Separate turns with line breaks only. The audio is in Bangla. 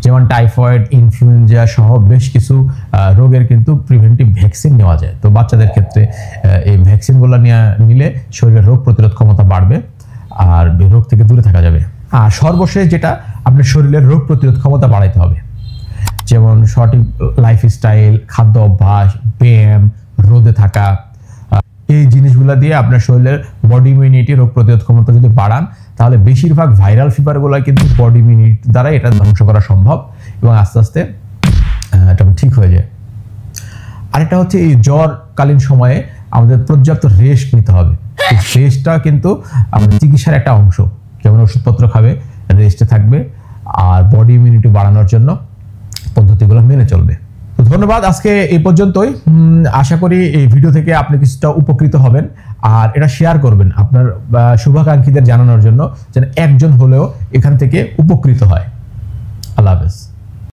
যেমন টাইফয়েড, ইনফ্লুয়েঞ্জা সহ বেশ কিছু রোগের কিন্তু প্রিভেন্টিভ ভ্যাকসিন নেওয়া যায়। তো বাচ্চাদের ক্ষেত্রে এই ভ্যাকসিনগুলো নিলে শরীরের রোগ প্রতিরোধ ক্ষমতা বাড়বে আর রোগ থেকে দূরে থাকা যাবে। আর সর্বশেষ যেটা, আপনার শরীরের রোগ প্রতিরোধ ক্ষমতা বাড়াইতে হবে, যেমন সঠিক লাইফস্টাইল, খাদ্য অভ্যাস, ব্যায়াম, রোদে থাকা, এই জিনিসগুলো দিয়ে আপনার শরীরের বডি ইমিউনিটি, রোগ প্রতিরোধ ক্ষমতা যদি বাড়ান, তাহলে বেশিরভাগ ভাইরাল ফিভারগুলো কিন্তু বডি ইমিউনিটি দ্বারা এটা ধ্বংস করা সম্ভব এবং আস্তে আস্তে এটা ঠিক হয়ে যায়। আরেকটা হচ্ছে এই জ্বরকালীন সময়ে আমাদের পর্যাপ্ত রেস্ট নিতে হবে। রেস্টটা কিন্তু আমাদের চিকিৎসার একটা অংশ, যেমন ওষুধপত্র খাবে, রেস্টে থাকবে আর বডি ইমিউনিটি বাড়ানোর জন্য পদ্ধতিগুলো মেনে চলবে। তো ধন্যবাদ, আজকে এই পর্যন্তই। আশা করি এই ভিডিও থেকে আপনি কিছুটা উপকৃত হবেন আর এটা শেয়ার করবেন আপনার শুভাকাঙ্ক্ষীদের জানানোর জন্য, যেন একজন হলেও এখান থেকে উপকৃত হয়। আল্লাহ হাফেজ।